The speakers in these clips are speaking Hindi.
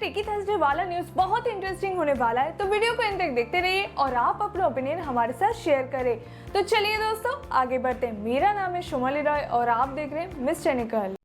टेकी थर्सडे वाला न्यूज बहुत इंटरेस्टिंग होने वाला है, तो वीडियो को एंड तक देखते रहिए और आप अपना ओपिनियन हमारे साथ शेयर करें। तो चलिए दोस्तों आगे बढ़ते हैं। मेरा नाम है शुमाली रॉय और आप देख रहे हैं मिस टेक्निकल।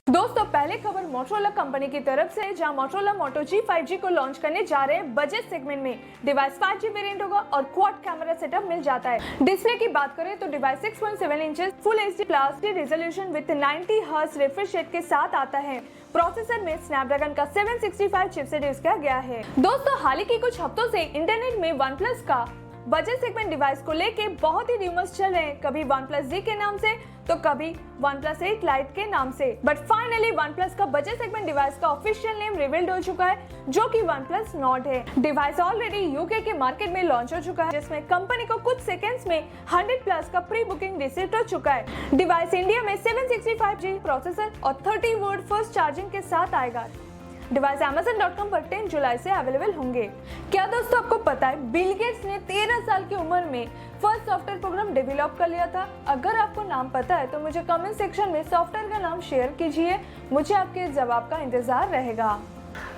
दोस्तों पहले खबर मोटोरोला कंपनी की तरफ से, जहां मोटोरोला मोटो जी 5G को लॉन्च करने जा रहे हैं। बजट सेगमेंट में डिवाइस 5G वेरिएंट होगा और क्वाड कैमरा सेटअप मिल जाता है। डिस्प्ले की बात करें तो device 6.7 inches full HD plus resolution with 90 hertz refresh rate के साथ आता है। प्रोसेसर में स्नैपड्रैगन का 765 चिपसेट यूज किया गया है। दोस्तों हाल ही के कुछ हफ्तों से इंटरनेट में OnePlus का बजट सेगमेंट डिवाइस को लेके बहुत ही रूमर्स चल रहे हैं, कभी OnePlus Z के नाम से तो कभी OnePlus 8 Lite के नाम से। बट फाइनली OnePlus का बजट सेगमेंट डिवाइस का ऑफिशियल नेम रिवील्ड हो चुका है, जो कि OnePlus Nord है। डिवाइस ऑलरेडी यूके के मार्केट में लॉन्च हो चुका है, जिसमें कंपनी को कुछ सेकंड्स में 100+ का प्री बुकिंग रिसीट हो चुका है। डिवाइस इंडिया में 765G प्रोसेसर और 30W फास्ट चार्जिंग के साथ आएगा। डिवाइस Amazon.com पर 10 जुलाई से अवेलेबल होंगे। क्या दोस्तों आपको पता है बिल गेट्स ने 13 साल की उम्र में फर्स्ट सॉफ्टवेयर प्रोग्राम डेवलप कर लिया था? अगर आपको नाम पता है तो मुझे कमेंट सेक्शन में सॉफ्टवेयर का नाम शेयर कीजिए, मुझे आपके जवाब का इंतजार रहेगा।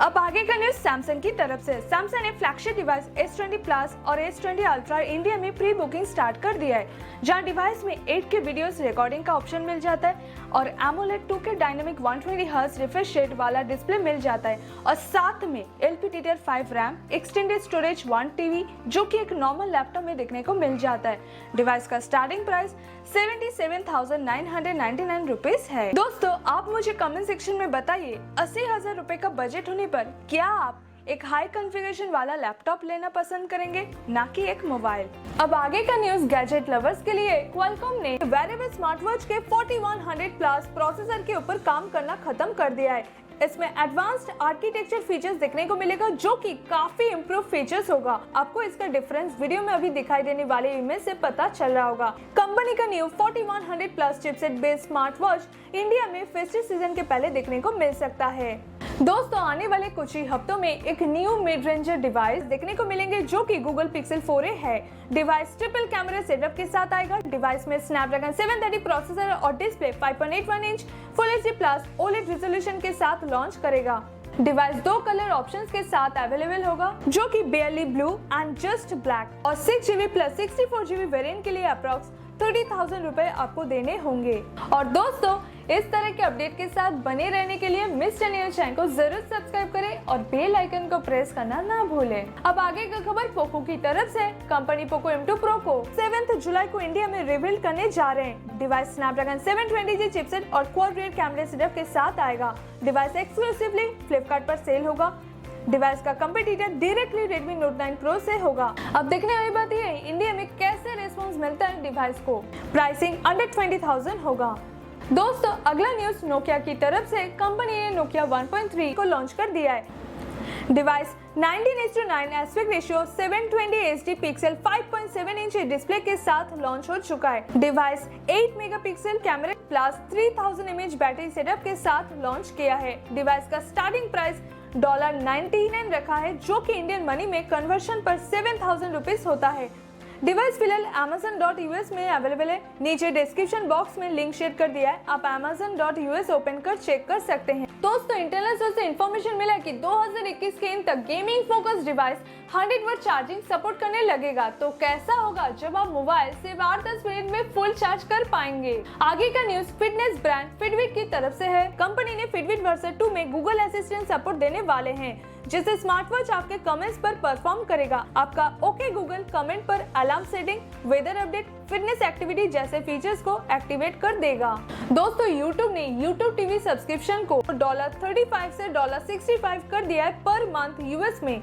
अब आगे का न्यूज सैमसंग की तरफ से। सैमसंग ने फ्लैगशिप डिवाइस S20 प्लस और S20 अल्ट्रा इंडिया में प्री बुकिंग स्टार्ट कर दिया है, जहां डिवाइस में 8K वीडियोस रिकॉर्डिंग का ऑप्शन मिल जाता है और AMOLED 2K dynamic 120 hertz refresh rate वाला डिस्प्ले मिल जाता है और साथ में LPDDR5 RAM, extended storage 1TB, जो कि एक नॉर्मल लैपटॉप में देखने को मिल जाता है। डिवाइस का स्टार्टिंग प्राइस 77,999 रुपीज है। दोस्तों आप मुझे कमेंट सेक्शन में बताइए 80,000 रुपए का बजट होने पर क्या आप एक हाई कॉन्फ़िगरेशन वाला लैपटॉप लेना पसंद करेंगे, ना कि एक मोबाइल। अब आगे का न्यूज गैजेट लवर्स के लिए। क्वालकॉम ने वेरेबल स्मार्ट वॉच के 4100+ प्रोसेसर के ऊपर काम करना खत्म कर दिया है। इसमें एडवांस्ड आर्किटेक्चर फीचर्स देखने को मिलेगा, जो कि काफी इम्प्रूव फीचर्स होगा। आपको इसका डिफरेंस वीडियो में अभी दिखाई देने वाले इमेज से पता चल रहा होगा। कंपनी का new 4100+ chipset based smart watch India में फेस्टिव सीजन के पहले देखने को मिल सकता है। दोस्तों आने वाले कुछ ही हफ्तों में एक न्यू मिड रेंजर डिवाइस देखने को मिलेंगे, जो कि गूगल पिक्सल 4a है। डिवाइस ट्रिपल कैमरा सेटअप के साथ आएगा। डिवाइस में स्नैपड्रैगन 730 प्रोसेसर और display 5.81 inch full HD plus OLED resolution के साथ लॉन्च करेगा। डिवाइस 2 कलर ऑप्शंस के साथ अवेलेबल होगा, जो कि बेयरली ब्लू एंड जस्ट ब्लैक और 6GB प्लस 64GB वेरिएंट के लिए अप्रॉक्स 30,000 रुपए आपको देने होंगे। और दोस्तों इस तरह के अपडेट के साथ बने रहने के लिए मिस टेक्निकल चैनल को जरूर सब्सक्राइब करें और बेल आइकन को प्रेस करना ना भूलें। अब आगे का खबर पोको की तरफ से। कंपनी पोको M2 Pro को 7 जुलाई को इंडिया में रिवील करने जा रहे हैं। डिवाइस स्नैपड्रैगन 720G चिपसेट और क्वाड रियर कैमरा सेटअप के साथ आएगा। डिवाइस एक्सक्लूसिवली फ्लिपकार्ट पर सेल होगा। डिवाइस का competitor directly Redmi Note 9 Pro से होगा। अब देखने वाली बात यह है इंडिया में कैसे रिस्पॉन्स मिलता है डिवाइस को। प्राइसिंग अंडर 20,000 होगा। दोस्तों अगला न्यूज नोकिया की तरफ से। कंपनी ने नोकिया 1.3 को लॉन्च कर दिया है। Device 19:9 aspect ratio 720 HD pixel 5.7 inch display के साथ लॉन्च हो चुका है। Device 8 megapixel camera plus 3000 mAh battery setup के साथ लॉन्च किया है। डिवाइस का स्टार्टिंग प्राइस $99 रखा है, जो कि इंडियन मनी में कन्वर्शन पर 7,000 रुपीज होता है। डिवाइस फिलहाल Amazon.us में अवेलेबल है। नीचे डिस्क्रिप्शन बॉक्स में लिंक शेयर कर दिया है, आप Amazon.us ओपन कर चेक कर सकते हैं। दोस्तों इंटरनल सोर्स से इंफॉर्मेशन मिला कि 2021 के एंड तक gaming focus device 100W charging support करने लगेगा। तो कैसा होगा जब आप मोबाइल सिर्फ 8-10 मिनट में फुल चार्ज कर पाएंगे। आगे का न्यूज फिटनेस ब्रांड फिटबिट की तरफ से है। कंपनी ने फिटबिट वर्जन 2 में गूगल असिस्टेंट सपोर्ट देने वाले हैं, जिससे स्मार्ट वॉच आपके कमेंट्स पर परफॉर्म करेगा। आपका ओके गूगल कमेंट पर alarm setting, weather update, fitness activity जैसे फीचर्स को एक्टिवेट कर देगा। दोस्तों YouTube ने YouTube TV सब्सक्रिप्शन को $35 से $65 कर दिया है पर मंथ US में।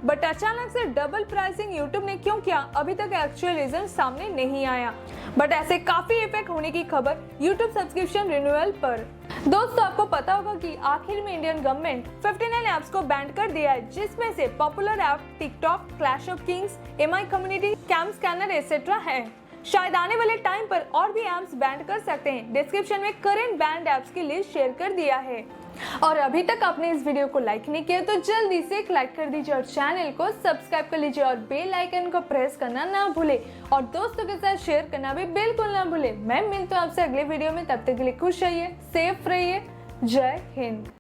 बट अचानक से डबल प्राइसिंग YouTube ने क्यों किया, अभी तक एक्चुअल रीजन सामने नहीं आया। बट ऐसे काफी इफेक्ट होने की खबर YouTube सब्सक्रिप्शन रिन्यूअल पर। दोस्तों आपको पता होगा कि आखिर में इंडियन गवर्नमेंट 59 ऐप्स को बैन कर दिया है, जिसमें से popular app TikTok, Clash of Kings, MI community, cam scanner etcetera है। शायद आने वाले टाइम पर और भी ऐप्स बैन कर सकते हैं। डिस्क्रिप्शन में करंट बैंड ऐप्स की लिस्ट शेयर कर दिया है। और अभी तक आपने इस वीडियो को लाइक नहीं किया तो जल्दी से एक लाइक कर दीजिए और चैनल को सब्सक्राइब कर लीजिए और बेल आइकन को प्रेस करना ना भूले और दोस्तों के साथ शेयर करना भी बिल्कुल ना भूले। मैं मिलता हूँ आपसे अगले वीडियो में, तब तक के लिए खुश रहिए, सेफ रहिए। जय हिंद।